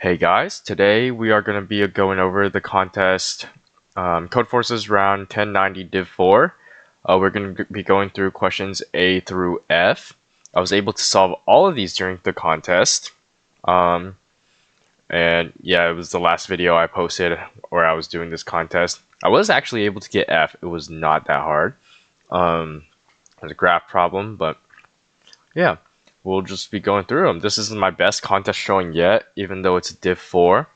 Hey guys, today we are going to be going over the contest Codeforces round 1090 Div 4. We're going to be going through questions A through F. I was able to solve all of these during the contest. And yeah, it was the last video I posted where I was doing this contest. I was actually able to get F. It was not that hard. It was a graph problem, but yeah. We'll just be going through them. This is my best contest showing yet, even though it's Div 4.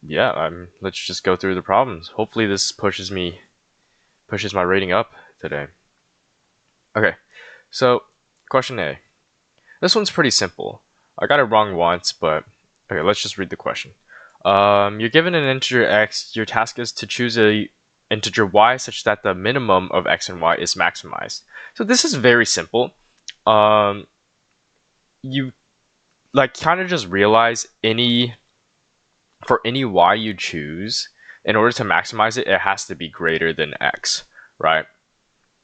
Yeah, let's just go through the problems. Hopefully this pushes my rating up today. Okay, so question A. This one's pretty simple. I got it wrong once, but okay, let's just read the question. You're given an integer x. Your task is to choose a integer y such that the minimum of x and y is maximized. So this is very simple. You kind of just realize for any y you choose, in order to maximize it, it has to be greater than x, right?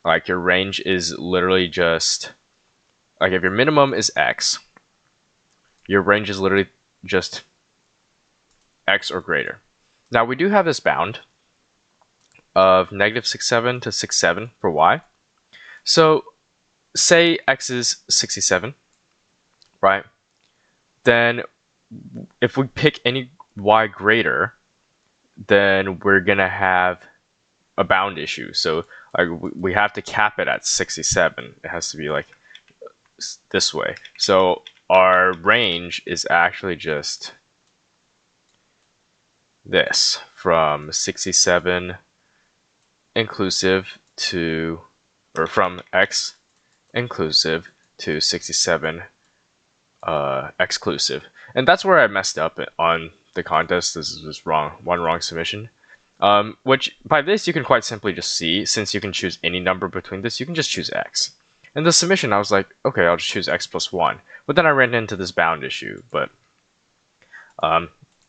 Like your range is literally just, like if your minimum is x, your range is literally just x or greater. Now we do have this bound of -67 to 67 for y. So say x is 67, right? Then if we pick any y greater, then we're gonna have a bound issue. So we have to cap it at 67. It has to be like this way. So our range is actually just this, from 67 inclusive to, or from x inclusive to 67 exclusive. And that's where I messed up on the contest. This is just one wrong submission. Which by this you can quite simply just see, since you can choose any number between this, you can just choose x. In the submission I was like, okay, I'll just choose x plus 1. But then I ran into this bound issue. But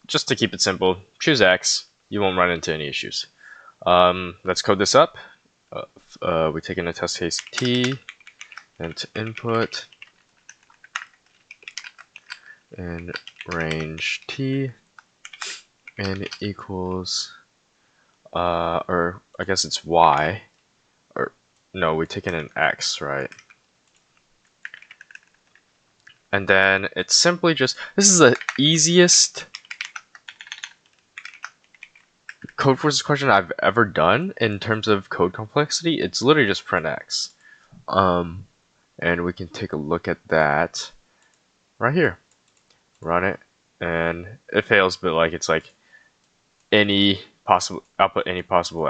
just to keep it simple, choose x. You won't run into any issues. Let's code this up. We take in a test case t, and to input, and range t, and equals, or I guess it's y, or no, we take in an x, right? And then it's simply just, this is the easiest Codeforces question I've ever done in terms of code complexity. It's literally just print x. And we can take a look at that right here. Run it, and it fails, but like it's like any possible output, any possible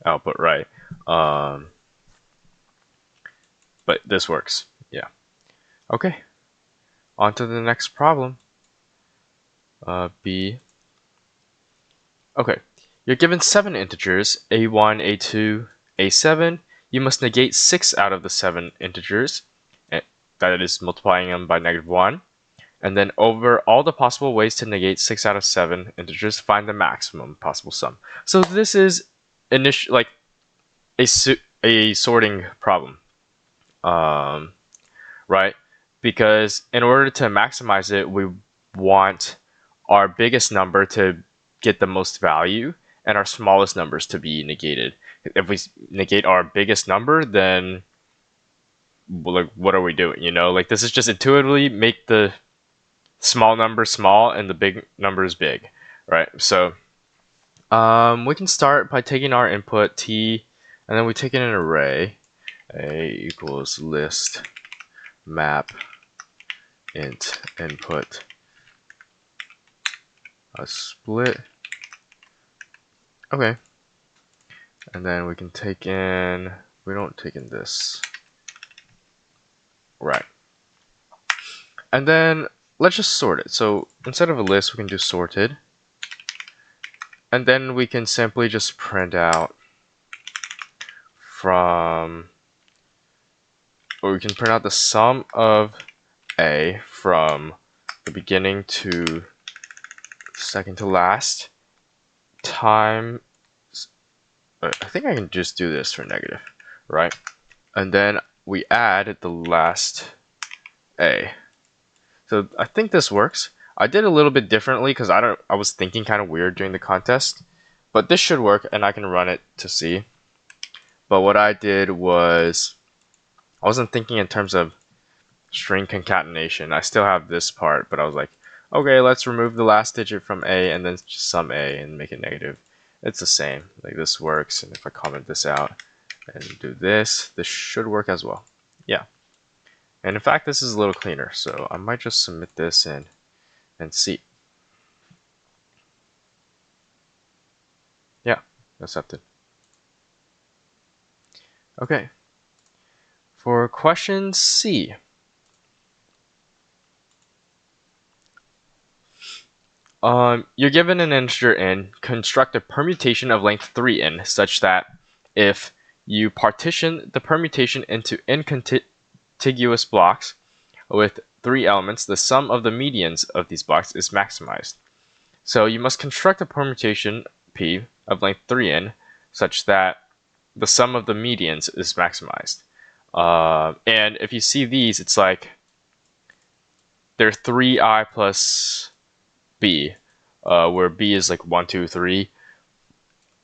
output, right? But this works, yeah. Okay, on to the next problem. B. Okay, you're given 7 integers, a1, a2, a7. You must negate 6 out of the 7 integers, that is multiplying them by -1. And then over all the possible ways to negate 6 out of 7 integers, find the maximum possible sum. So this is like a sorting problem, right? Because in order to maximize it, we want our biggest number to get the most value and our smallest numbers to be negated. If we negate our biggest number, then like what are we doing? You know, like this is just intuitively make the small number small and the big number is big, right? So we can start by taking our input t, and then we take in an array, a equals list map int input a split. Okay, and then we can take in, we don't take in this, right? And then let's just sort it. So instead of a list, we can do sorted. And then we can simply just print out from, or we can print out the sum of a from the beginning to second to last times, I think I can just do this for negative, right? And then we add the last a. So I think this works. I did a little bit differently because I was thinking kind of weird during the contest, but this should work and I can run it to see. But what I did was I wasn't thinking in terms of string concatenation. I still have this part, but I was like, okay, let's remove the last digit from A and then just sum A and make it negative. It's the same. Like this works, and if I comment this out and do this, this should work as well. Yeah. And in fact, this is a little cleaner, so I might just submit this in and see. Yeah, accepted. Okay. For question C, you're given an integer n, construct a permutation of length 3n such that if you partition the permutation into n contiguous blocks with 3 elements, the sum of the medians of these blocks is maximized. So you must construct a permutation P of length 3n such that the sum of the medians is maximized. And if you see these, it's like they're 3i plus b, where b is like 1, 2, 3.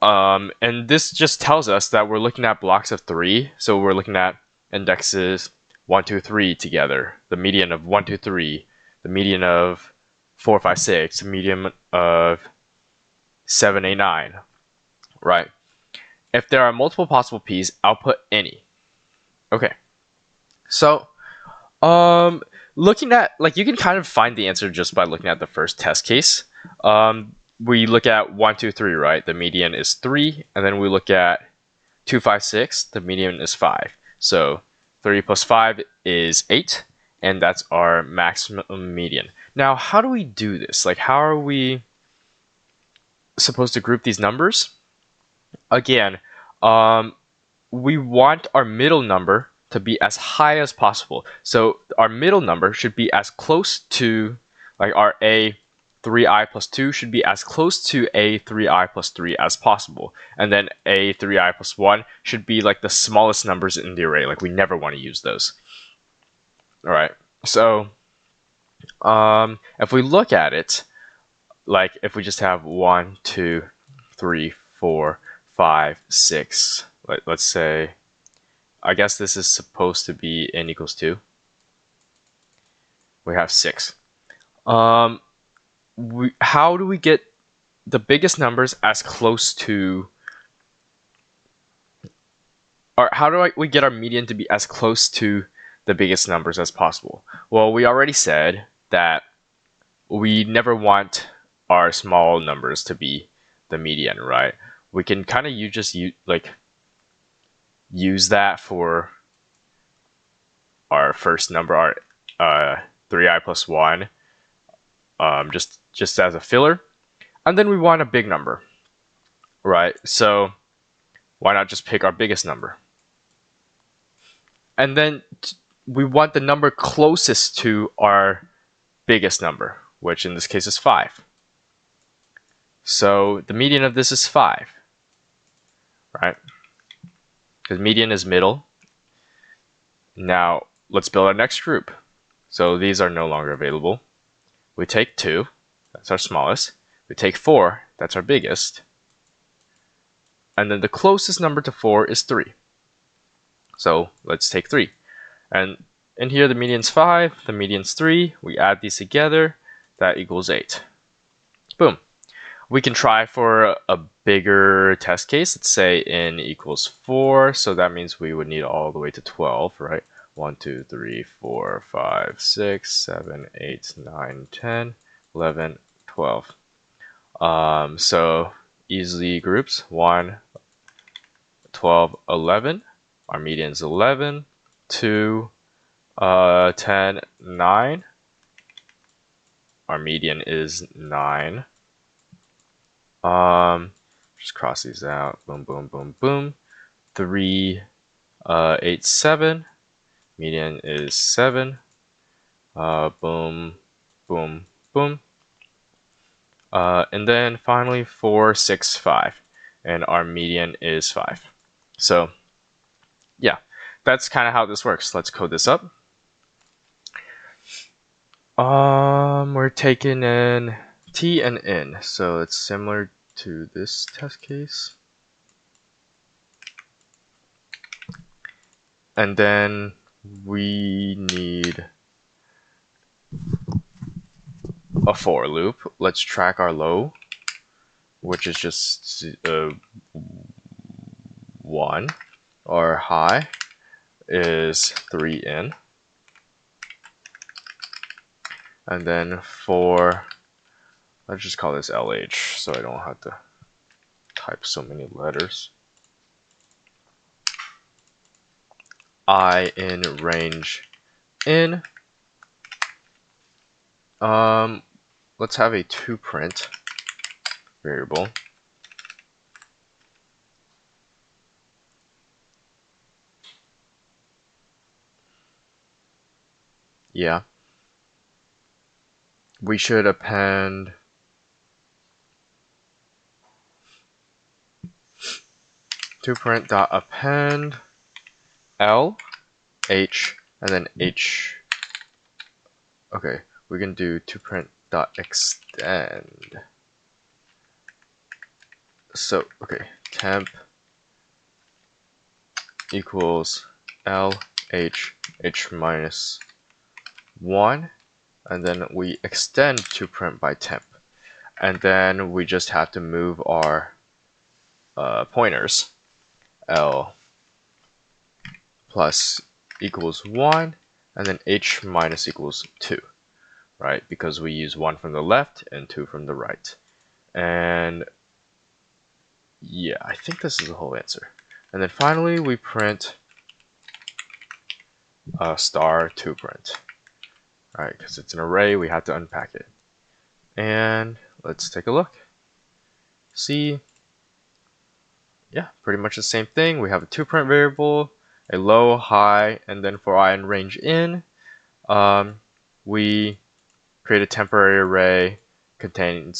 And this just tells us that we're looking at blocks of 3, so we're looking at indexes 1, 2, 3 together, the median of 1, 2, 3, the median of 4, 5, 6, the median of 7, 8, 9, right? If there are multiple possible p's, output any. Okay, so looking at, like, you can kind of find the answer just by looking at the first test case. We look at 1, 2, 3, right? The median is 3, and then we look at 2, 5, 6. The median is 5. So 3 plus 5 is 8, and that's our maximum median. Now, how do we do this? Like, how are we supposed to group these numbers? Again, we want our middle number to be as high as possible. So our middle number should be as close to, like, our a 3i plus 2 should be as close to a 3i plus 3 as possible. And then a 3i plus 1 should be like the smallest numbers in the array. Like, we never want to use those. All right. So if we look at it, like if we just have 1, 2, 3, 4, 5, 6, let's say, I guess this is supposed to be n equals 2. We have 6. How do we get the biggest numbers as close to, or how do we get our median to be as close to the biggest numbers as possible? Well, we already said that we never want our small numbers to be the median, right? We can kind of use that for our first number, our 3i plus 1, just as a filler. And then we want a big number, right? So why not just pick our biggest number? And then we want the number closest to our biggest number, which in this case is 5. So the median of this is 5, right? Because median is middle. Now let's build our next group. So these are no longer available. We take 2, that's our smallest. We take 4, that's our biggest. And then the closest number to 4 is 3. So let's take 3. And in here the median's 5, the median's 3. We add these together, that equals 8. Boom. We can try for a bigger test case. Let's say n equals 4, so that means we would need all the way to 12, right? 1, 2, 3, 4, 5, 6, 7, 8, 9, 10, 11, 12. So easily groups 1, 12, 11. Our median is 11. 2, 10, 9. Our median is 9. Just cross these out. Boom, boom, boom, boom. 3, 8, 7. Median is 7. Boom, boom, boom. And then finally 4, 6, 5. And our median is 5. So yeah, that's kind of how this works. Let's code this up. We're taking in t and n, so it's similar to this test case. And then we need a for loop. Let's track our low, which is just 1. Our high is 3n. And then for, let's just call this LH so I don't have to type so many letters. I in range in. Let's have a toPrint variable. Yeah. We should append toPrint.append L, H, and then H. Okay, we can do toPrint.extend. So, okay, temp equals L, H, H minus 1, and then we extend toPrint by temp. And then we just have to move our pointers. L plus equals 1, and then H minus equals 2, right? Because we use 1 from the left and 2 from the right. And yeah, I think this is the whole answer. And then finally, we print star toPrint. All right, because it's an array, we have to unpack it. And let's take a look. See, yeah, pretty much the same thing. We have a toPrint variable, a low, high, and then for I in range in, we create a temporary array containing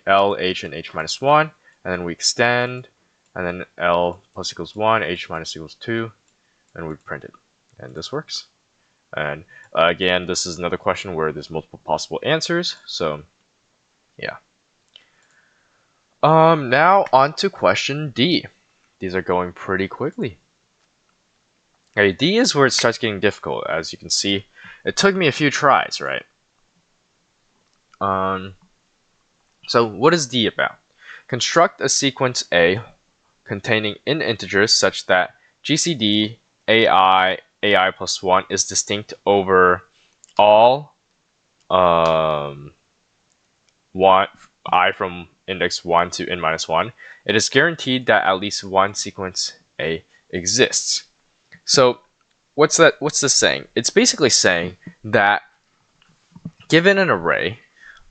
L, H, and H minus 1, and then we extend, and then L plus equals 1, H minus equals 2, and we print it. And this works. And again, this is another question where there's multiple possible answers, so yeah. Now on to question D. These are going pretty quickly. Okay, D is where it starts getting difficult. As you can see, it took me a few tries, right? So what is D about? Construct a sequence A containing n integers such that GCD AI plus 1 is distinct over all I from index 1 to n minus 1. It is guaranteed that at least one sequence A exists. So what's this saying? It's basically saying that given an array,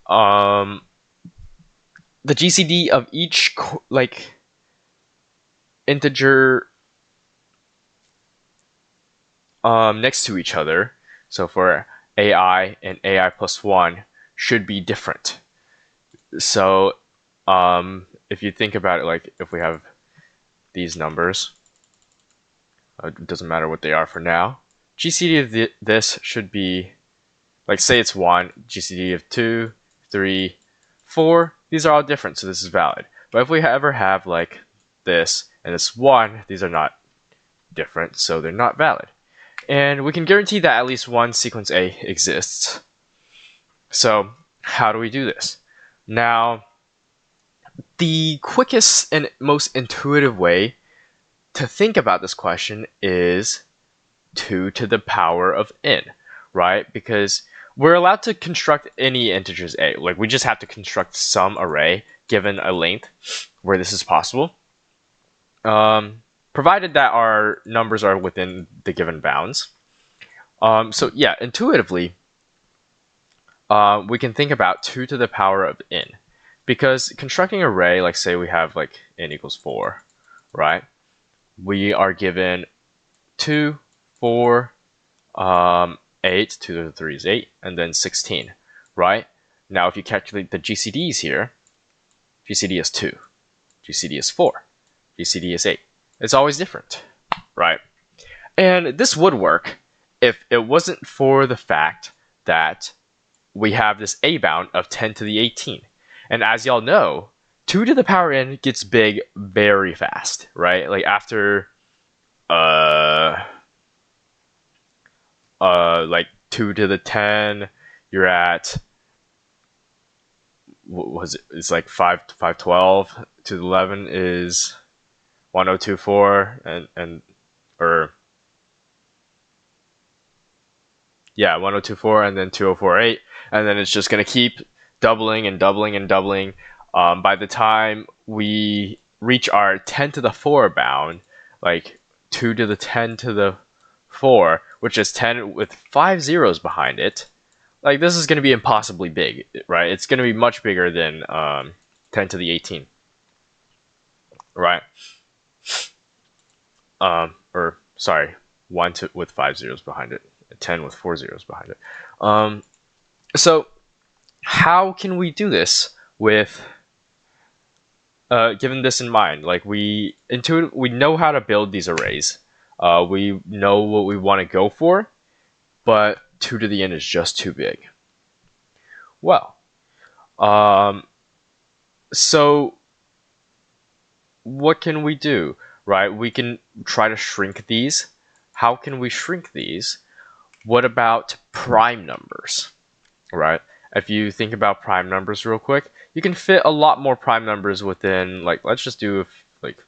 the GCD of each integer next to each other, so for AI and AI plus 1, should be different. So if you think about it, like if we have these numbers, it doesn't matter what they are for now, GCD of this should be, like say it's 1, GCD of 2, 3, 4, these are all different, so this is valid. But if we ever have like this and this 1, these are not different, so they're not valid. And we can guarantee that at least one sequence A exists. So how do we do this? Now, the quickest and most intuitive way to think about this question is 2 to the power of n, right? Because we're allowed to construct any integers A. Like we just have to construct some array given a length where this is possible, provided that our numbers are within the given bounds. So yeah, intuitively, we can think about 2 to the power of n, because constructing an array, like say we have like n equals 4, right? We are given 2, 4, 8, 2 to the 3 is 8, and then 16, right? Now if you calculate the GCDs here, GCD is 2, GCD is 4, GCD is 8. It's always different, right? And this would work if it wasn't for the fact that we have this a bound of 10 to the 18. And as y'all know, 2 to the power n gets big very fast, right? Like after like 2 to the 10, you're at, what was it? It's like 512. To the 11 is 1024, and or yeah, 1024, and then 2048, and then it's just gonna keep doubling and doubling and doubling. By the time we reach our 10 to the 4 bound, like 2 to the 10 to the 4, which is 10 with 5 zeros behind it, like this is going to be impossibly big, right? It's going to be much bigger than 10 to the 18, right? Or sorry, 1 with 5 zeros behind it, 10 with 4 zeros behind it. So how can we do this with given this in mind? Like we know how to build these arrays. We know what we want to go for, but 2 to the n is just too big. Well, so what can we do, right? We can try to shrink these. How can we shrink these? What about prime numbers, right? If you think about prime numbers real quick, you can fit a lot more prime numbers within, like, let's just do like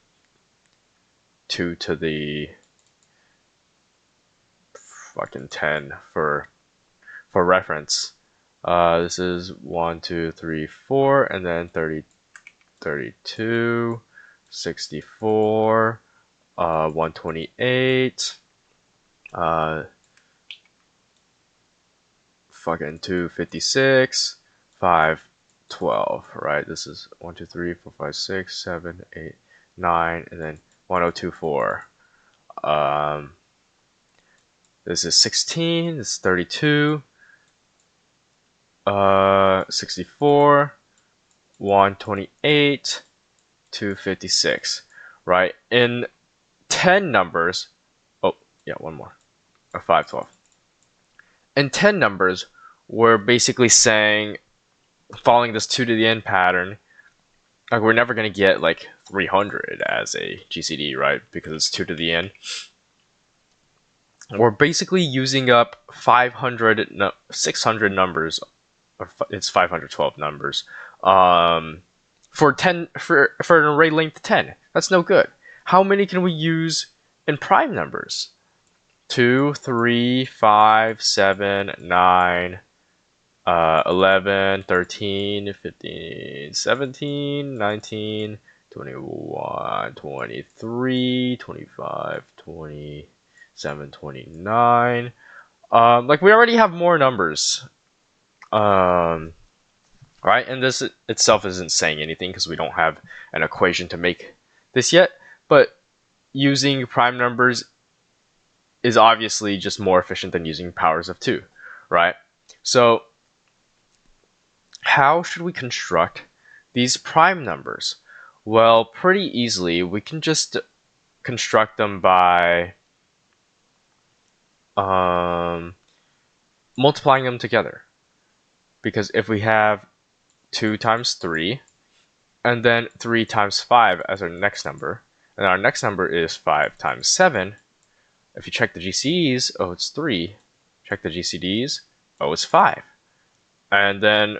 2 to the fucking 10 for reference. This is 1, 2, 3, 4, and then 30, 32, 64, 128, fucking 256, 512, right? This is 1, 2, 3, 4, 5, 6, 7, 8, 9, and then 1024. This is 16, this is 32, 64, 128, 256, right? In 10 numbers, oh, yeah, one more, 512. In 10 numbers, we're basically saying, following this 2 to the n pattern, like we're never going to get like 300 as a GCD, right? Because it's 2 to the n. We're basically using up 600 numbers, or it's 512 numbers, for an array length 10. That's no good. How many can we use in prime numbers? 2, 3, 5, 7, 9, 11, 13, 15, 17, 19, 21, 23, 25, 27, 29. Like we already have more numbers. Right? And this itself isn't saying anything because we don't have an equation to make this yet. But using prime numbers is obviously just more efficient than using powers of 2, right? So how should we construct these prime numbers? Well, pretty easily. We can just construct them by multiplying them together. Because if we have 2 times 3, and then 3 times 5 as our next number, and our next number is 5 times 7, if you check the GCDs, oh, it's 3. Check the GCDs, oh, it's 5. And then,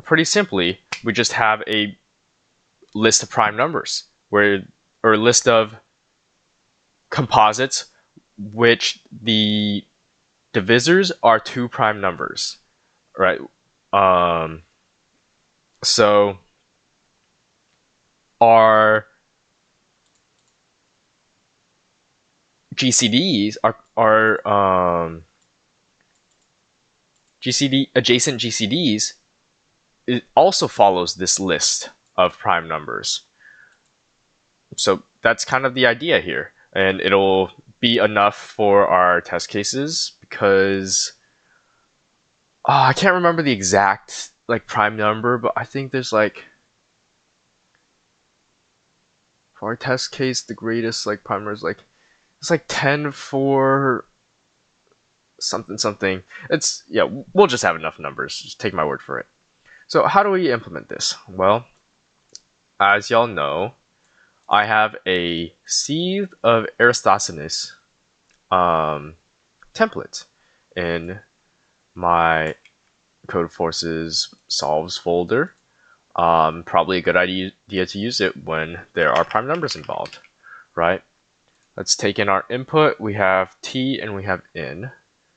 pretty simply, we just have a list of prime numbers, or a list of composites which the divisors are 2 prime numbers, right? So our GCDs are adjacent GCDs, it also follows this list of prime numbers. So that's kind of the idea here, and it'll be enough for our test cases because I can't remember the exact like prime number, but I think there's like, for our test case, the greatest like prime number is like, it's like 10 for something something. It's, yeah, we'll just have enough numbers. Just take my word for it. So how do we implement this? Well, as y'all know, I have a seed of Eratosthenes template in my Codeforces solves folder. Probably a good idea to use it when there are prime numbers involved, right? Let's take in our input. We have t and we have n,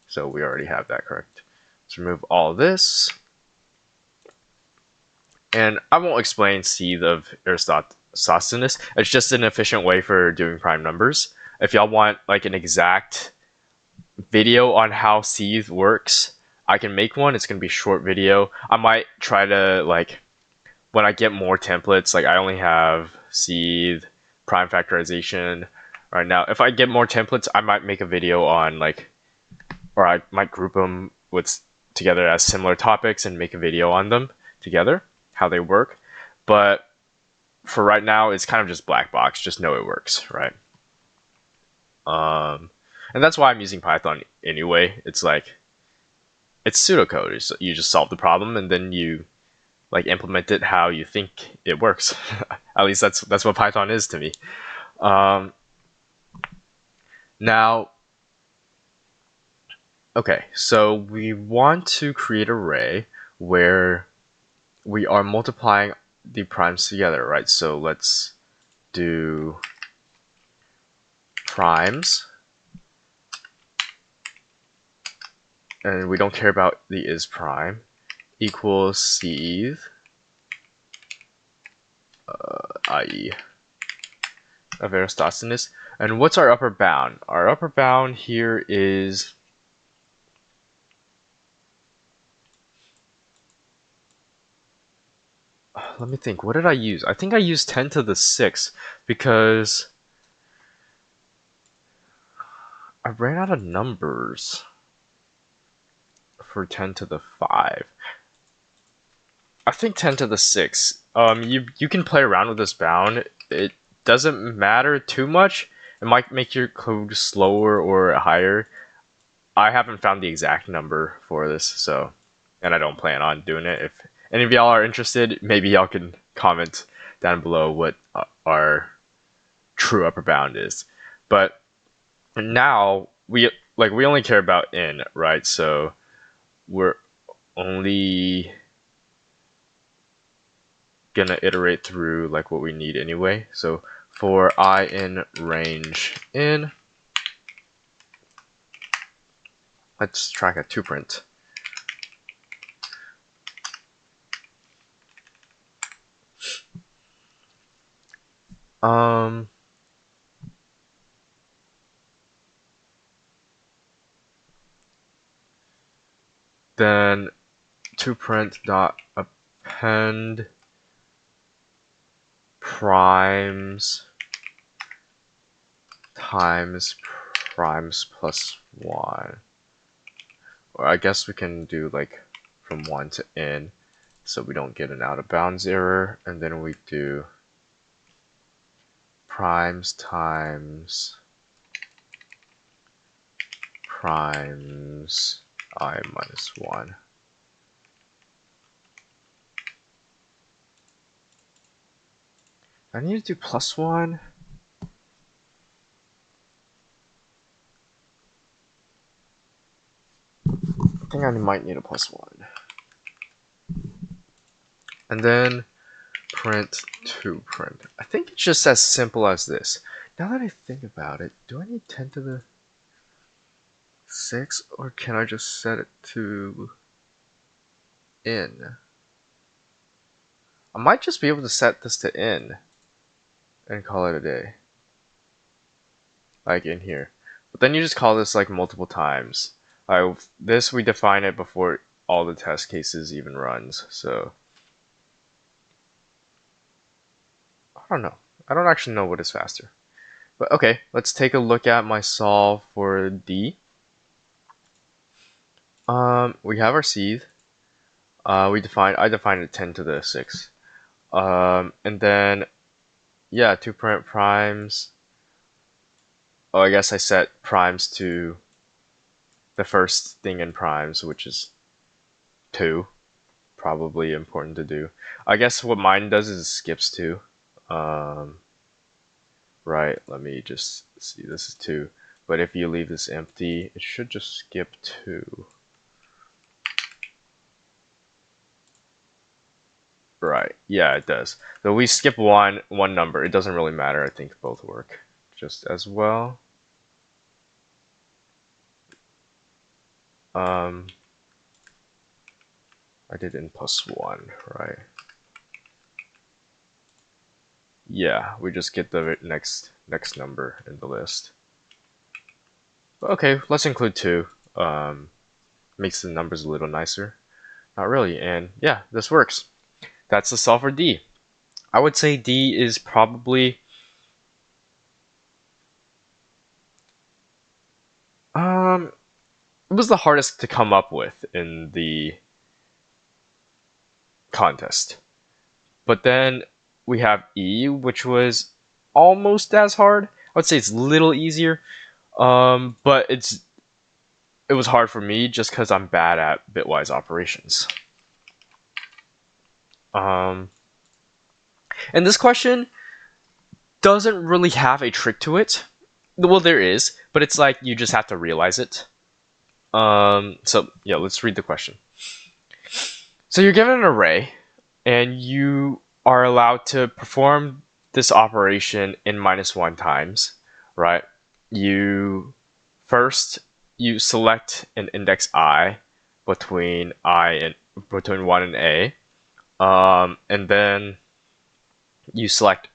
so we already have that correct. Let's remove all this. And I won't explain seed of Eratosthenes. It's just an efficient way for doing prime numbers. If y'all want like an exact video on how seed works, I can make one. It's gonna be a short video. I might try to, like, when I get more templates, like I only have seed, prime factorization right now. If I get more templates, I might make a video on, like, or I might group them with together as similar topics and make a video on them together, how they work. But for right now, it's kind of just black box. Just know it works, right? And that's why I'm using Python anyway. It's like, it's pseudocode. You just solve the problem and then you like implement it how you think it works. At least that's what Python is to me. Now, okay, so we want to create an array where we are multiplying the primes together, right? So let's do primes, and we don't care about the is prime, equals seed, i.e. of Eratosthenes. And what's our upper bound? Our upper bound here is let me think, what did I use? I think I used 10 to the 6 because I ran out of numbers for 10 to the 5. I think 10 to the 6. You can play around with this bound. It doesn't matter too much. It might make your code slower or higher. I haven't found the exact number for this, so, and I don't plan on doing it. If any of y'all are interested, maybe y'all can comment down below what our true upper bound is. But now we only care about n, right? So we're only gonna iterate through like what we need anyway. So for I in range n, let's track a 2print. Then 2print dot append primes times primes plus 1. Or I guess we can do like from 1 to n so we don't get an out of bounds error. And then we do primes times primes I minus 1. I need to do plus 1. I think I might need a plus 1. And then print 2print. I think it's just as simple as this. Now that I think about it, do I need 10 to the 6 or can I just set it to n? I might just be able to set this to n and call it a day. Like in here. But then you just call this like multiple times. This we define it before all the test cases even runs. So I don't know. I don't actually know what is faster. But okay, let's take a look at my solve for D. We have our seed. I defined it 10 to the 6. And then, yeah, 2print primes. Oh, I guess I set primes to the first thing in primes, which is 2. Probably important to do. I guess what mine does is it skips 2. Right, let me just see, this is 2. But if you leave this empty, it should just skip 2. Right, yeah, it does. So we skip one number. It doesn't really matter. I think both work just as well. I did n plus 1, right? Yeah, we just get the next number in the list. Okay, let's include 2. Makes the numbers a little nicer. Not really, and yeah, this works. That's the solve for D. I would say D is probably it was the hardest to come up with in the contest. But then we have E, which was almost as hard. I would say it's a little easier, but it was hard for me just because I'm bad at bitwise operations. And this question doesn't really have a trick to it. Well, there is, but it's like you just have to realize it. So yeah, let's read the question. So you're given an array, and you are allowed to perform this operation in -1 times, right? You select an index I between 1 and A, and then you set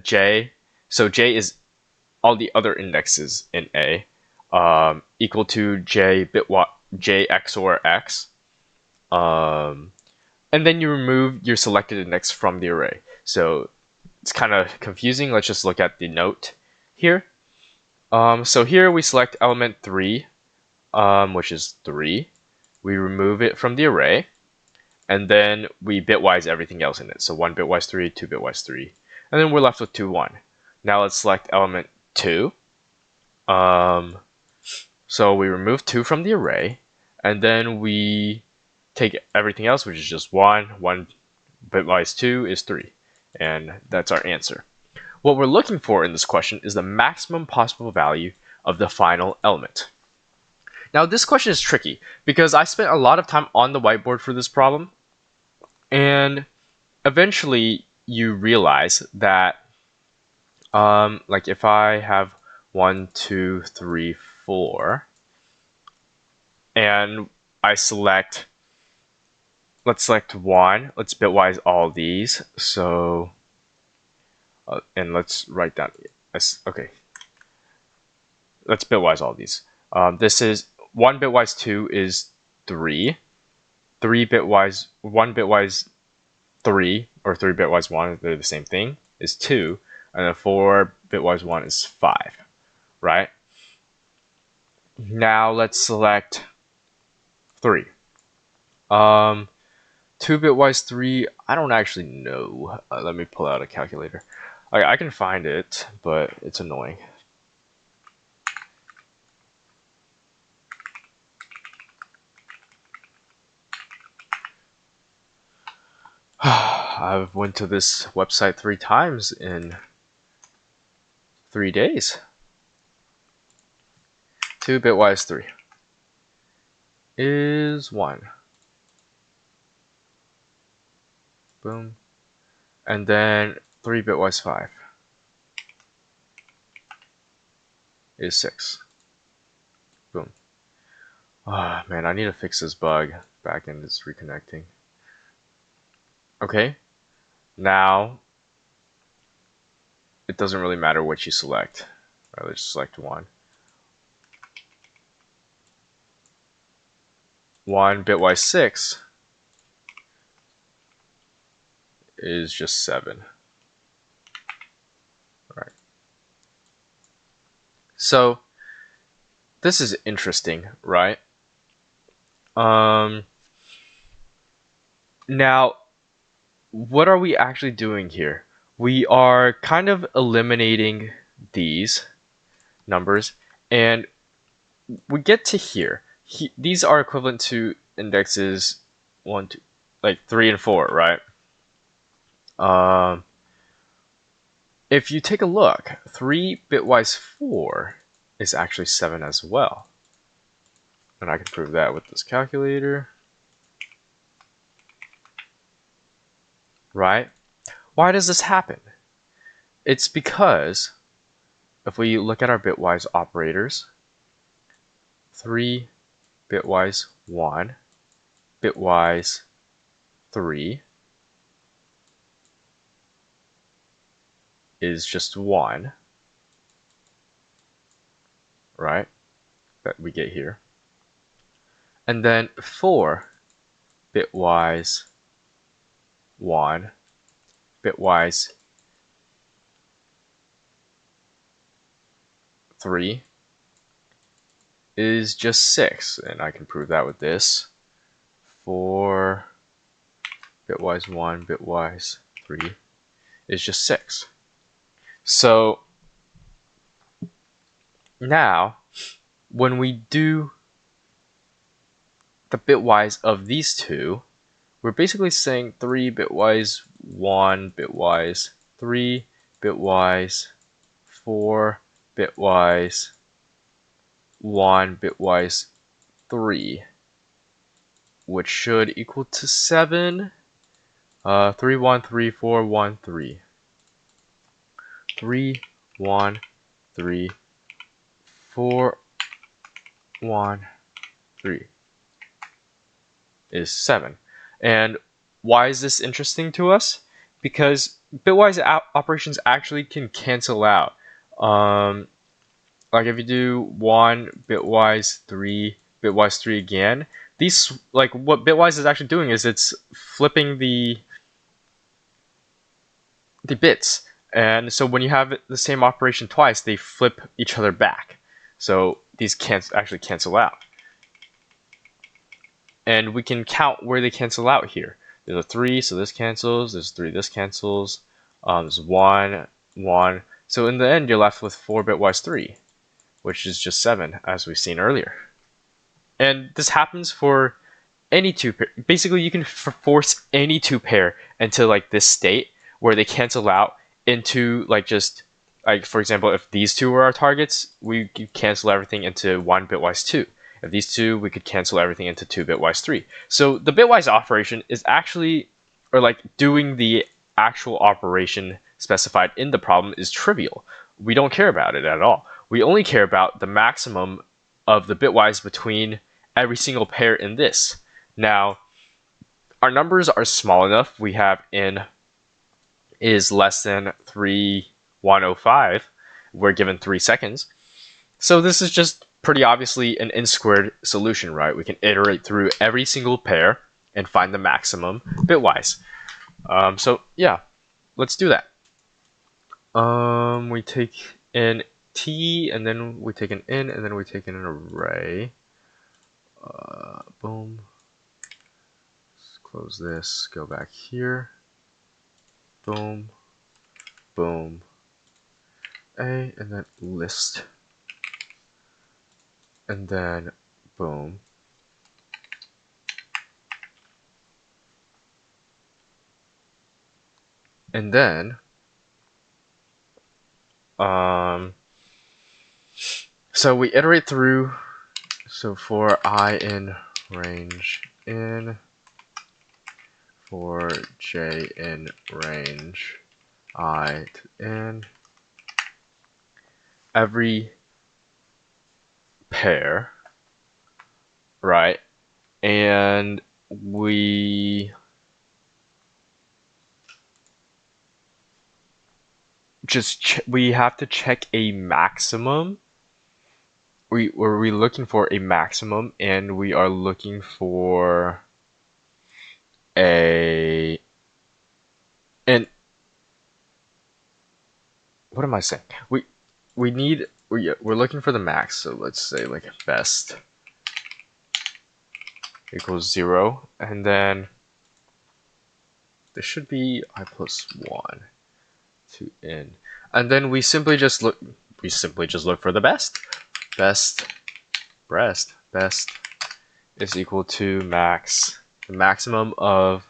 J. So J is all the other indexes in A, equal to J XOR X. And then you remove your selected index from the array. So it's kind of confusing. Let's just look at the note here. So here we select element 3, which is 3. We remove it from the array, and then we bitwise everything else in it. So 1 bitwise 3, 2 bitwise 3. And then we're left with 2, 1. Now let's select element 2. So we remove 2 from the array, and then we take everything else, which is just 1 bitwise 2 is 3. And that's our answer. What we're looking for in this question is the maximum possible value of the final element. Now this question is tricky because I spent a lot of time on the whiteboard for this problem, and eventually you realize that like if I have 1, 2, 3, 4, and I select, let's select 1, let's bitwise all these, so and let's write down, okay, let's bitwise all these. This is 1 bitwise 2 is 3, 1 bitwise 3, or 3 bitwise 1, they're the same thing, is 2, and then 4 bitwise 1 is 5, right? Now let's select 3. 2 bitwise 3, I don't actually know. Let me pull out a calculator. I can find it, but it's annoying. I've went to this website 3 times in 3 days. 2 bitwise 3 is 1. Boom. And then 3 bitwise 5 is 6. Boom. Oh man, I need to fix this bug. Backend is reconnecting. Okay. Now it doesn't really matter what you select. Right, let's select 1. 1 bitwise 6 is just 7. Right. So this is interesting, right? Now, what are we actually doing here? We are kind of eliminating these numbers, and we get to here. These are equivalent to indexes 1, 2, like 3 and 4, right? If you take a look, 3 bitwise 4 is actually 7 as well. And I can prove that with this calculator. Right? Why does this happen? It's because if we look at our bitwise operators, 3 bitwise 1, bitwise 3 is just 1, right? That we get here. And then 4 bitwise 1, bitwise 3 is just 6, and I can prove that with this. 4 bitwise 1, bitwise 3 is just 6. So now, when we do the bitwise of these two, we're basically saying 3 bitwise 1, bitwise 3, bitwise 4, bitwise 1, bitwise 3, which should equal to 7. 3, 1, 3, 4, 1, 3. 3, 1, 3, 4, 1, 3 is 7. And why is this interesting to us? Because bitwise operations actually can cancel out. Like if you do 1 bitwise 3 bitwise 3 again, these, like, what bitwise is actually doing is it's flipping the bits, and so when you have the same operation twice, they flip each other back. So these can't actually cancel out, and we can count where they cancel out here. There's a 3, so this cancels. There's 3, this cancels. There's 1, 1. So in the end, you're left with 4 bitwise 3, which is just 7, as we've seen earlier. And this happens for any two pair. Basically, you can force any two pair into like this state where they cancel out into like just like, for example, if these two were our targets, we could cancel everything into 1 bitwise 2. If these two, we could cancel everything into 2 bitwise 3. So the bitwise operation is actually, or like doing the actual operation specified in the problem, is trivial. We don't care about it at all. We only care about the maximum of the bitwise between every single pair in this. Now, our numbers are small enough. We have n is less than 3105. We're given 3 seconds. So this is just pretty obviously an n squared solution, right? We can iterate through every single pair and find the maximum bitwise. So yeah, let's do that. We take an t, and then we take an n, and then we take an array. Boom. Let's close this, go back here. Boom, boom, A, and then list. And then boom. And then so we iterate through. So for I in range in, for j in range I to n, every pair, right? And we we have to check a maximum. We're looking for a maximum, and we are looking for and what am I saying? We're looking for the max. So let's say like best equals 0, and then this should be I plus 1 to n, and then we simply just look for the best best is equal to max, the maximum of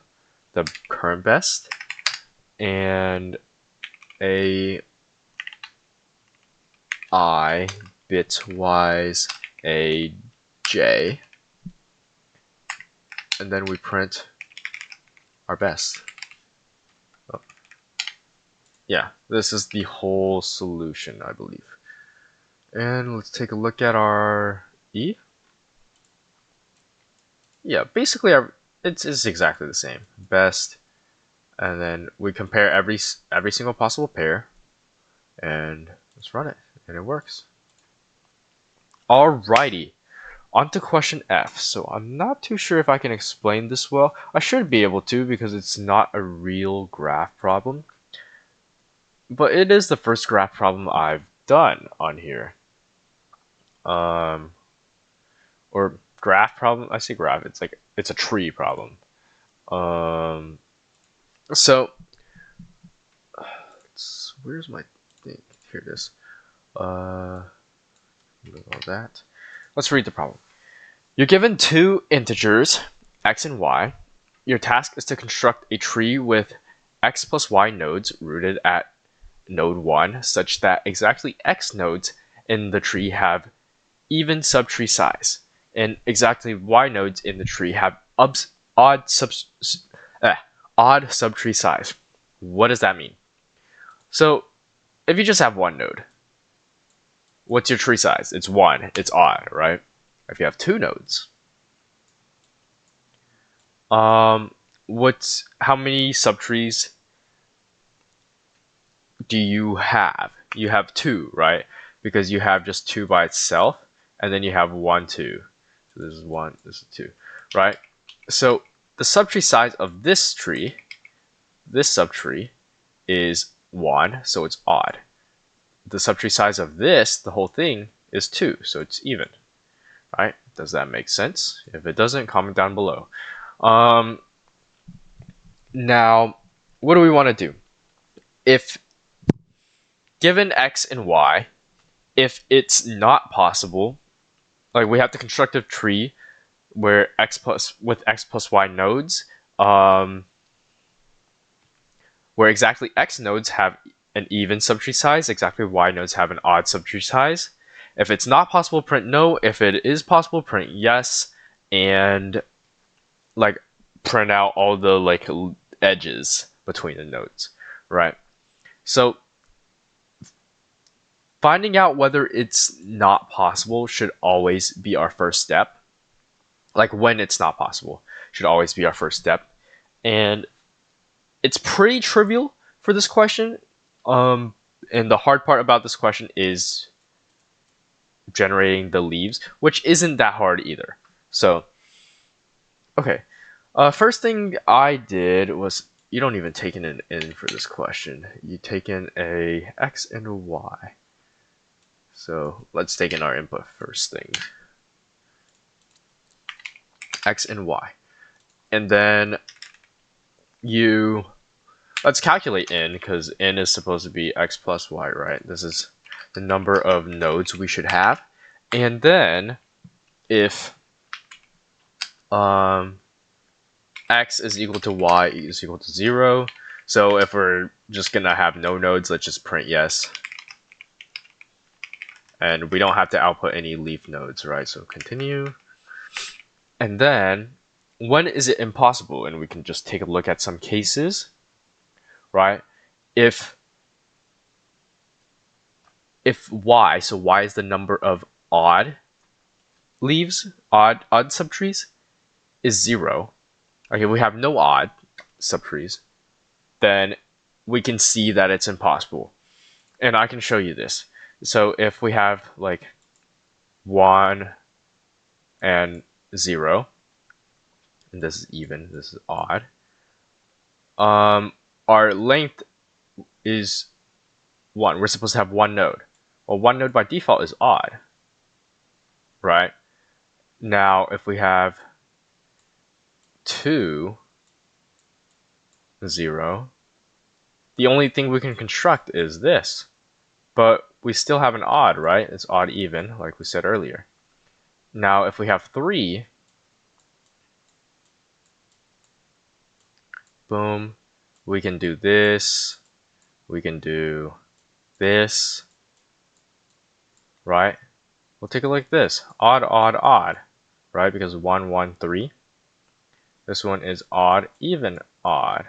the current best, and a I bitwise a j, and then we print our best. Oh. Yeah, this is the whole solution, I believe. And let's take a look at our E. Yeah, basically it's exactly the same. Best, and then we compare every single possible pair, and let's run it, and it works. Alrighty, on to question F. So I'm not too sure if I can explain this well. I should be able to because it's not a real graph problem. But it is the first graph problem I've done on here. Or graph problem. I say graph. It's a tree problem. So where's my thing? Here it is. All that. Let's read the problem. You're given two integers, x and y. Your task is to construct a tree with x plus y nodes rooted at node 1 such that exactly x nodes in the tree have even subtree size, and exactly y nodes in the tree have odd subtree size. What does that mean? So if you just have one node, what's your tree size? It's 1. It's odd, right? If you have two nodes, how many subtrees do you have? You have 2, right? Because you have just 2 by itself, and then you have 1, 2. So this is 1, this is 2, right? So the subtree size of this subtree, is 1, so it's odd. The subtree size of this, the whole thing, is 2, so it's even, right? Does that make sense? If it doesn't, comment down below. Now, what do we want to do? If given x and y, if it's not possible, like we have to construct a tree where x plus y nodes, where exactly x nodes have an even subtree size, exactly y nodes have an odd subtree size. If it's not possible, print no. If it is possible, print yes, and like print out all the like edges between the nodes, right? So finding out whether it's not possible should always be our first step. Like when it's not possible should always be our first step. And it's pretty trivial for this question. And the hard part about this question is generating the leaves, which isn't that hard either. So, okay. First thing I did was, you don't even take in an n for this question. You take in a x and a y. So let's take in our input first thing. X and y. And then let's calculate n, because n is supposed to be x plus y, right? This is the number of nodes we should have. And then if x is equal to y is equal to 0, so if we're just gonna have no nodes, let's just print yes. And we don't have to output any leaf nodes, right? So continue. And then when is it impossible? And we can just take a look at some cases, right? If y, so y is the number of odd leaves, odd subtrees, is 0. Okay, we have no odd subtrees, then we can see that it's impossible. And I can show you this. So if we have like 1 and 0, and this is even, this is odd, our length is 1. We're supposed to have 1 node. Well, 1 node by default is odd, right? Now, if we have 2, 0, the only thing we can construct is this. But we still have an odd, right? It's odd even, like we said earlier. Now, if we have 3, boom, we can do this, we can do this, right? We'll take it like this, odd, odd, odd, right? Because 1, 1, 3. This one is odd, even, odd,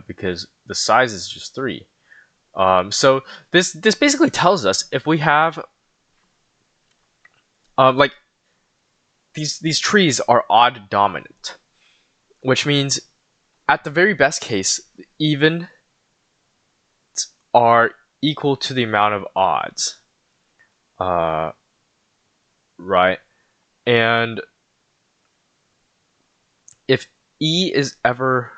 because the size is just 3. So this basically tells us if we have like these trees are odd dominant, which means at the very best case, even are equal to the amount of odds, right? And if E is ever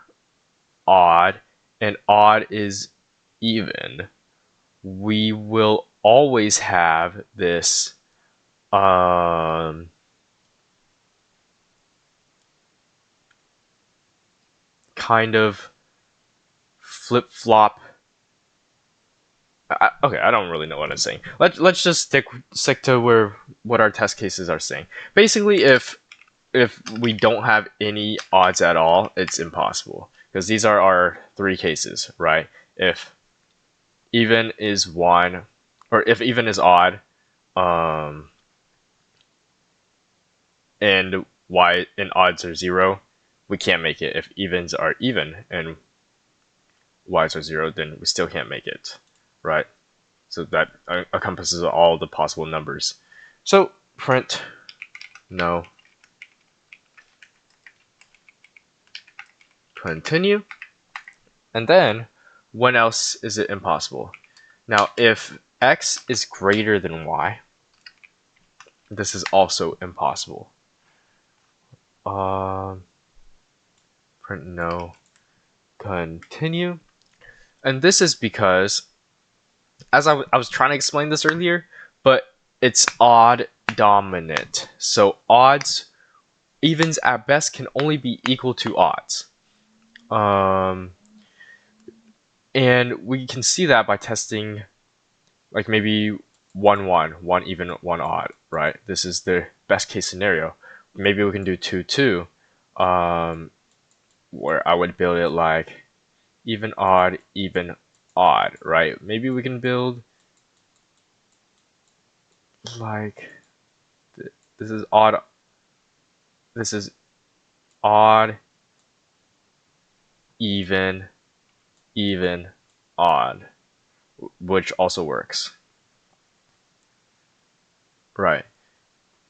odd and odd is even, we will always have this kind of flip-flop. Okay, I don't really know what I'm saying. Let's just stick to what our test cases are saying. Basically, if we don't have any odds at all, it's impossible, because these are our 3 cases, right? If even is 1, or if even is odd, and y and odds are 0, we can't make it. If evens are even and y's are 0, then we still can't make it, right? So that encompasses all the possible numbers. So print no, continue, and then when else is it impossible? Now, if x is greater than y, this is also impossible. Print no, continue, and this is because, as I was trying to explain this earlier, but it's odd dominant. So evens at best can only be equal to odds. And we can see that by testing like maybe 1, 1, 1 even, 1 odd, right? This is the best case scenario. Maybe we can do 2, 2, where I would build it like even, odd, right? Maybe we can build like this is odd, even, odd, which also works, right?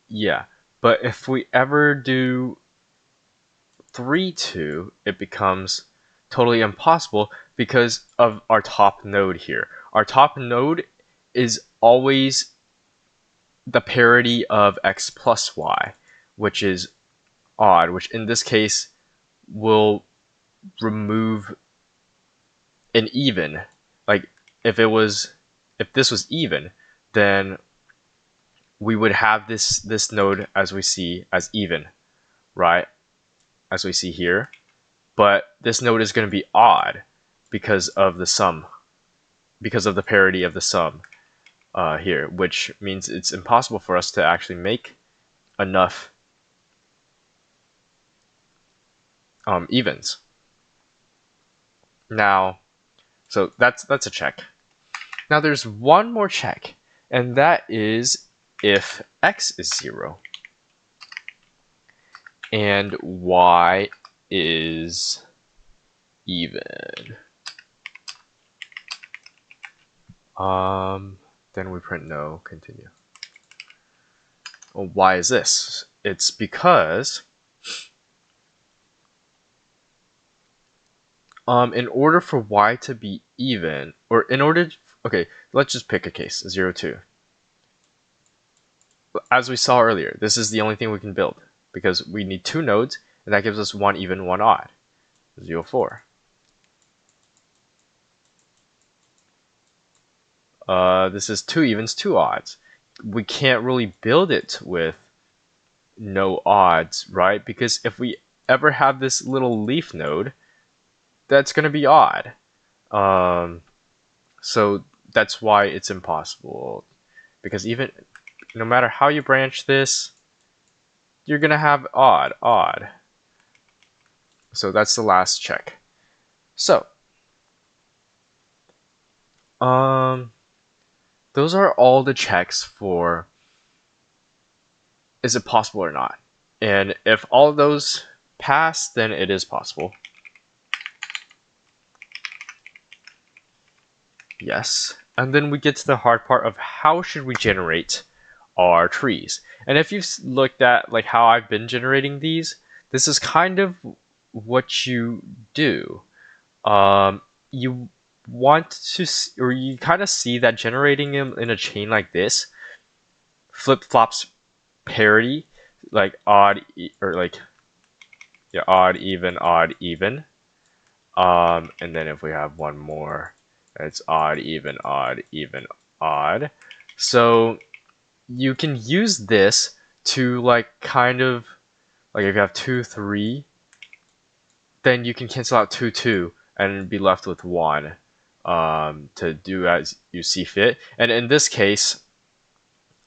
Yeah, but if we ever do 3, 2, it becomes totally impossible because of our top node here. Our top node is always the parity of x plus y, which is odd, which in this case will remove an even. Like if this was even, then we would have this node as we see as even, right? As we see here. But this node is going to be odd because of the sum, because of the parity of the sum here, which means it's impossible for us to actually make enough evens. Now, so that's a check. Now there's one more check, and that is if x is 0 and y is even. Then we print no, continue. Well, why is this? It's because in order for y to be even, or in order, okay, let's just pick a case, 0, 2. As we saw earlier, this is the only thing we can build because we need 2 nodes, and that gives us 1 even, 1 odd, 0, 4. This is 2 evens, 2 odds. We can't really build it with no odds, right? Because if we ever have this little leaf node, that's going to be odd. So that's why it's impossible. Because even no matter how you branch this, you're gonna have odd, odd. So that's the last check. So, those are all the checks for is it possible or not. And if all of those pass, then it is possible. Yes. And then we get to the hard part of how should we generate our trees. And if you've looked at like how I've been generating these, this is kind of what you do. You want to, or you kind of see that generating them in a chain like this flip-flops parity, like odd, or like, yeah, odd, even, odd, even. And then if we have one more, it's odd, even, odd, even, odd. So you can use this to like kind of like if you have 2, 3, then you can cancel out 2, 2 and be left with 1 to do as you see fit. And in this case,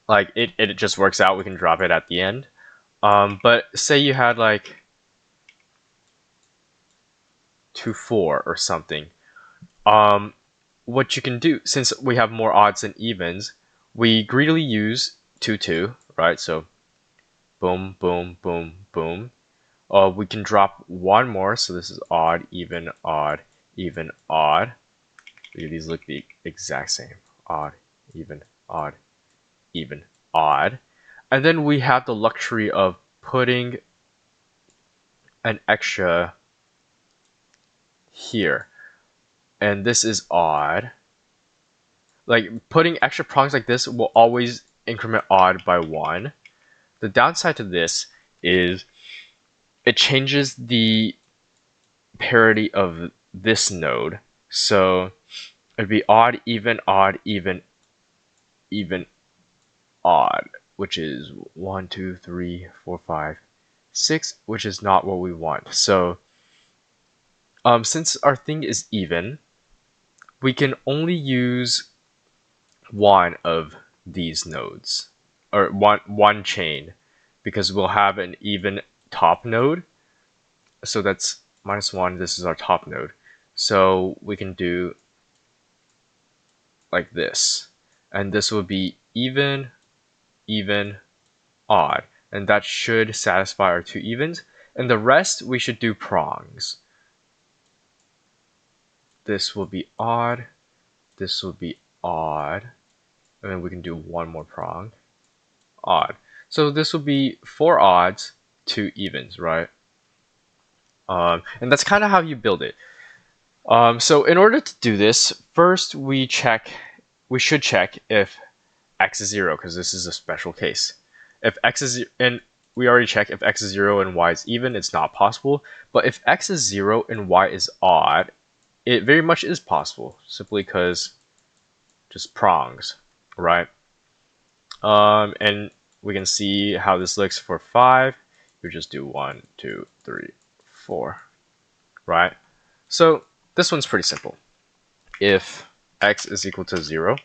like it just works out. We can drop it at the end. But say you had like 2, 4 or something. What you can do, since we have more odds than evens, we greedily use 2, 2, right? So boom, boom, boom, boom. We can drop one more, so this is odd, even, odd, even, odd. These look the exact same. Odd, even, odd, even, odd. And then we have the luxury of putting an extra here. And this is odd. Like, putting extra prongs like this will always increment odd by 1. The downside to this is it changes the parity of this node. So it'd be odd, even, even, odd, which is 1, 2, 3, 4, 5, 6, which is not what we want. So since our thing is even, we can only use one of these nodes, or one chain, because we'll have an even top node. So that's -1, this is our top node. So we can do like this. And this will be even, even, odd. And that should satisfy our 2 evens. And the rest, we should do prongs. This will be odd. This will be odd. And then we can do one more prong. Odd. So this will be 4 odds, 2 evens, right? And that's kind of how you build it. So in order to do this, first we should check if x is 0, because this is a special case. If x is, and we already checked if x is 0 and y is even, it's not possible. But if x is 0 and y is odd, it very much is possible, simply because just prongs, right? And we can see how this looks for 5. You just do 1, 2, 3, 4, right? So this one's pretty simple. If x is equal to 0,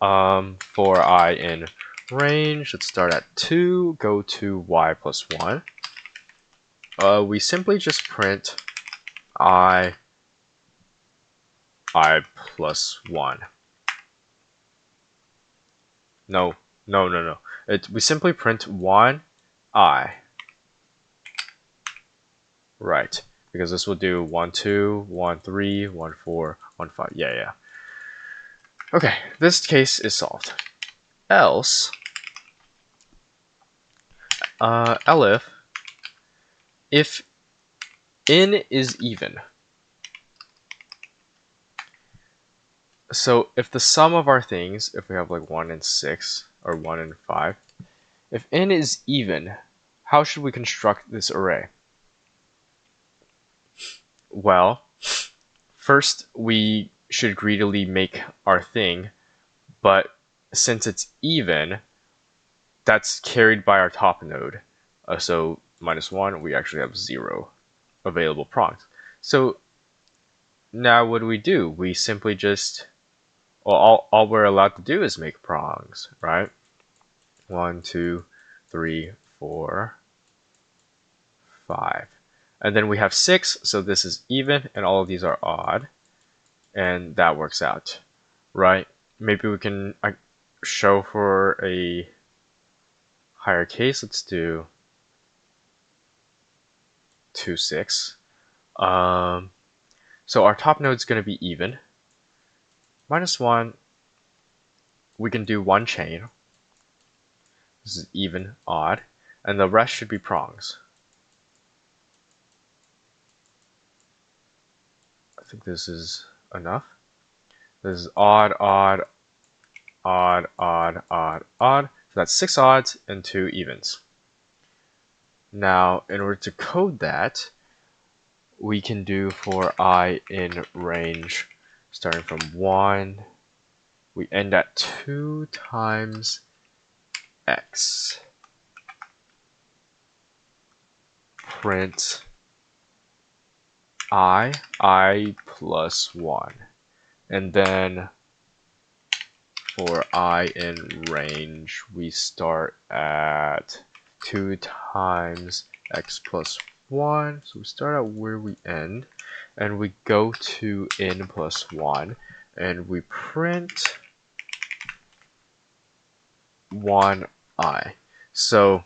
for I in range, let's start at 2, go to y plus 1. We simply just print I plus 1. No. We simply print 1 I. Right. Because this will do 1, 2, 1, 3, 1, 4, 1, 5. Yeah. Okay, this case is solved. Else, elif, if n is even. So if the sum of our things, if we have like 1 and 6, or 1 and 5, if n is even, how should we construct this array? Well, first we should greedily make our thing, but since it's even, that's carried by our top node. So -1, we actually have 0 available prongs. So now what do? We simply just, well, all we're allowed to do is make prongs, right? 1, 2, 3, 4, 5. And then we have 6, so this is even, and all of these are odd. And that works out, right? Maybe we can show for a higher case. Let's do 2, 6. So our top node is going to be even. -1, we can do one chain. This is even, odd. And the rest should be prongs. I think this is enough. This is odd, odd, odd, odd, odd, odd. So that's 6 odds and 2 evens. Now, in order to code that, we can do for I in range starting from 1, we end at 2 times x. Print I plus 1. And then for I in range, we start at 2 times x plus 1. So we start at where we end, and we go to n plus 1, and we print 1i. So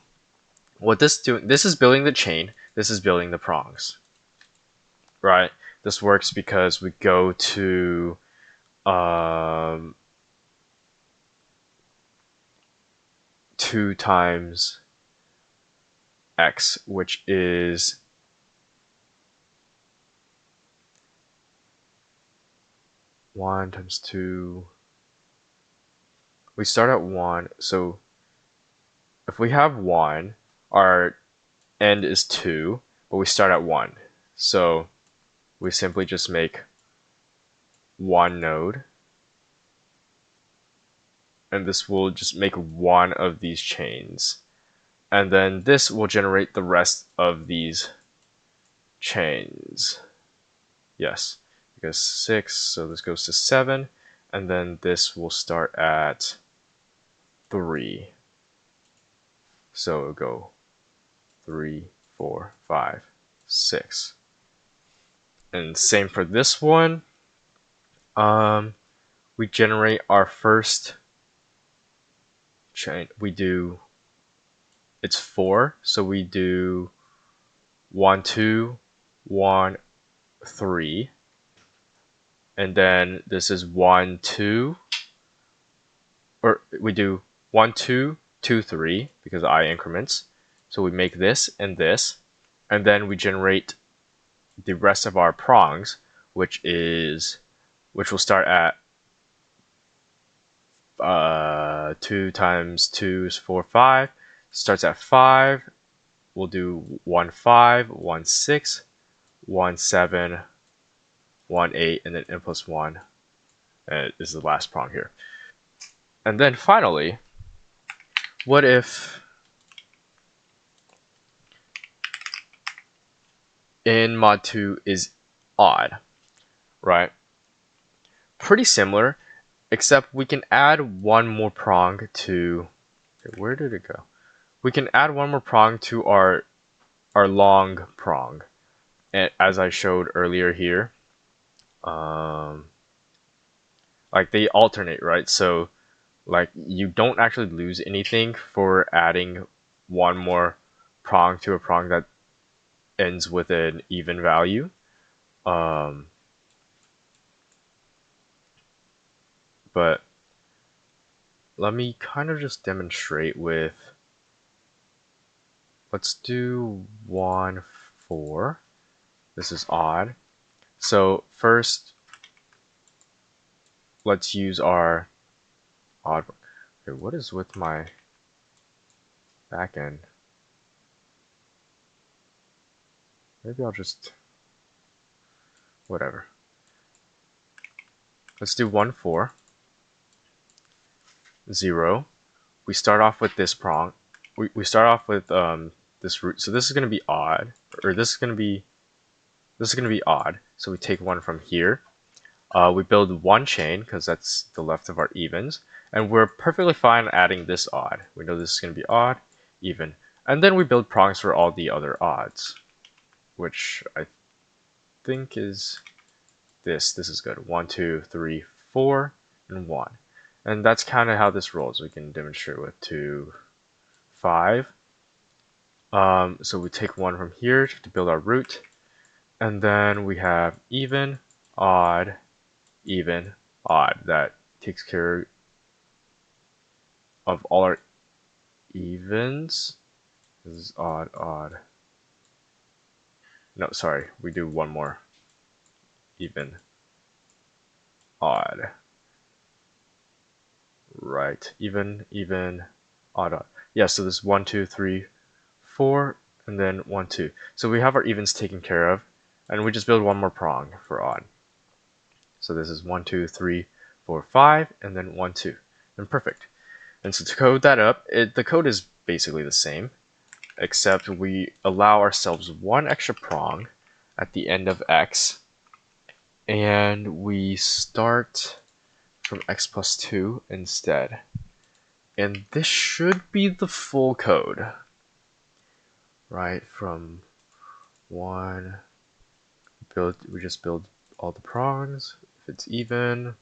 what this doing? This is building the chain. This is building the prongs, right? This works because we go to 2 times x, which is 1 times 2. We start at 1, so if we have 1, our end is 2, but we start at 1. So we simply just make one node, and this will just make one of these chains. And then this will generate the rest of these chains. Yes, because 6, so this goes to 7, and then this will start at 3. So it'll go 3, 4, 5, 6. And same for this one. We generate our first chain. We do, it's 4, so we do 1, 2, 1, 3. And then this is 1, 2, or we do 1, 2, 2, 3, because I increments. So we make this and this, and then we generate the rest of our prongs, which will start at 2 times 2 is 4, 5. Starts at 5. We'll do 1, 5, 1, 6, 1, 7, 1, 8, and then n plus 1 is the last prong here. And then finally, what if in mod 2 is odd, right? Pretty similar, except we can add one more prong to, where did it go? We can add one more prong to our long prong, and as I showed earlier here, like they alternate, right? So like you don't actually lose anything for adding one more prong to a prong that ends with an even value. But let me kind of just demonstrate with, let's do 1, 4. This is odd. So first, let's use our odd. Okay, what is with my backend? Maybe I'll just, whatever. Let's do 1, 4, 0. We start off with this prong. We start off with this root. So this is going to be odd, or this is going to be odd. So we take one from here. We build one chain because that's the left of our evens, and we're perfectly fine adding this odd. We know this is going to be odd, even, and then we build prongs for all the other odds, which I think is this. This is good. 1, 2, 3, 4, and 1. And that's kind of how this rolls. We can demonstrate with 2, 5. So we take 1 from here to build our root. And then we have even, odd, even, odd. That takes care of all our evens. This is odd, odd. No, sorry. We do one more. Even, odd. Right. Even, odd, odd. Yeah, so this 1, 2, 3, 4, and then 1, 2. So we have our evens taken care of, and we just build one more prong for odd. So this is 1, 2, 3, 4, 5, and then 1, 2. And perfect. And so to code that up, the code is basically the same, except we allow ourselves one extra prong at the end of x, and we start from x plus 2 instead. And this should be the full code, right? From 1, we just build all the prongs. If it's even,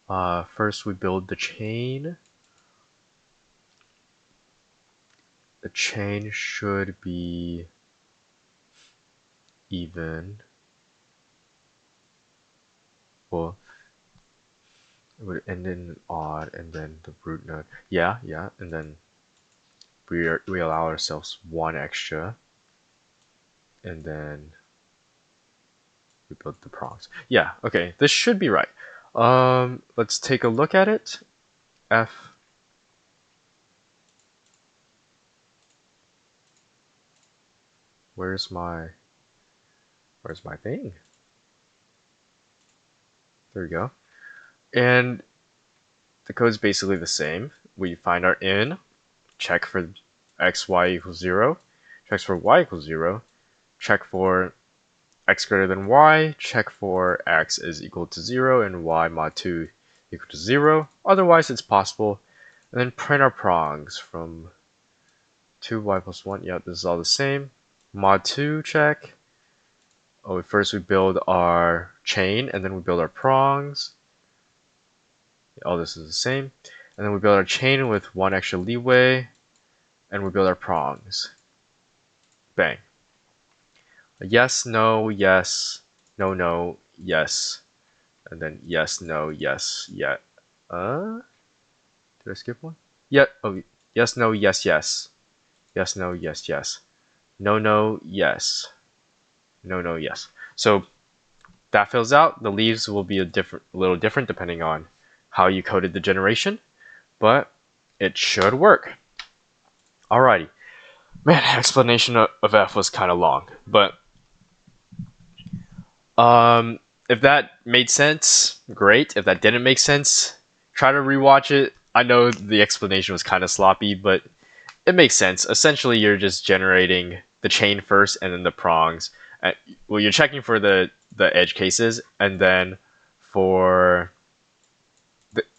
first we build the chain. The chain should be even. Well, it would end in odd, and then the root node. Yeah, and then we allow ourselves one extra, and then we build the prongs. Yeah, okay, this should be right. Let's take a look at it. F. Where's my thing? There we go. And the code's basically the same. We find our in, check for x, y equals 0, checks for y equals 0, check for x greater than y, check for x is equal to 0 and y mod 2 equal to 0. Otherwise, it's possible. And then print our prongs from 2y plus 1. Yeah, this is all the same. Mod 2 check. Oh, first we build our chain, and then we build our prongs. All this is the same. And then we build our chain with one extra leeway, and we build our prongs. Bang. Yes, no, yes, no, no, yes. And then yes, no, yes, yeah. Did I skip one? Yeah, oh, yes, no, yes, yes. Yes, no, yes, yes. No, no, yes. No, no, yes. So that fills out. The leaves will be a little different depending on how you coded the generation, but it should work. Alrighty. Man, explanation of F was kind of long, but if that made sense, great. If that didn't make sense, try to rewatch it. I know the explanation was kind of sloppy, but it makes sense. Essentially, you're just generating the chain first and then the prongs. Well, you're checking for the edge cases, and then for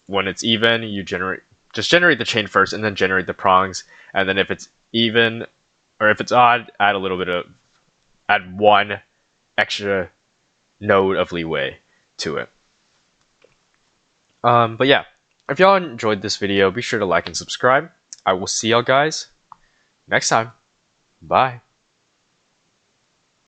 when it's even, you generate the chain first and then generate the prongs. And then if it's even or if it's odd, add one extra node of leeway to it. But yeah, if y'all enjoyed this video, be sure to like and subscribe. I will see y'all guys next time. Bye.